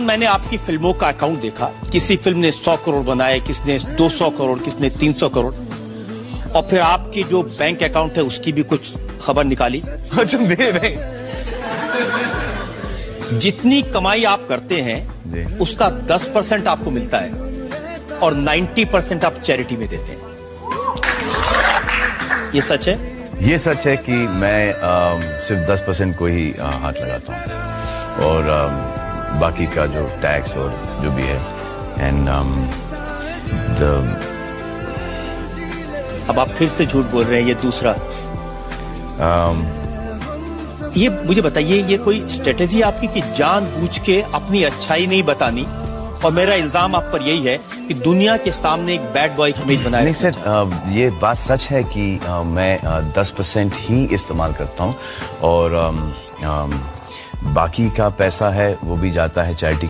मैंने आपकी फिल्मों का अकाउंट देखा, किसी फिल्म ने 100 करोड़ बनाए, किसने 200 करोड़, किसने 300 करोड़, और फिर आपकी जो बैंक अकाउंट है उसकी भी कुछ खबर निकाली। अच्छा, मेरे बैंक? जितनी कमाई आप करते हैं उसका 10% आपको मिलता है और 90% आप चैरिटी में देते हैं। ये सच है? ये सच है कि मैं सिर्फ 10% को ही हाथ लगाता हूँ और बाकी का जो टैक्स और जो भी है एंड अब आप फिर से झूठ बोल रहे हैं। ये दूसरा ये मुझे बताइए, ये कोई स्ट्रेटेजी आपकी कि जानबूझ के अपनी अच्छाई नहीं बतानी, और मेरा इल्जाम आप पर यही है कि दुनिया के सामने एक बैड बॉय की इमेज बनाए? नहीं सर, ये बात सच है कि मैं 10% ही इस्तेमाल करता हूँ और बाकी का पैसा है वो भी जाता है चैरिटी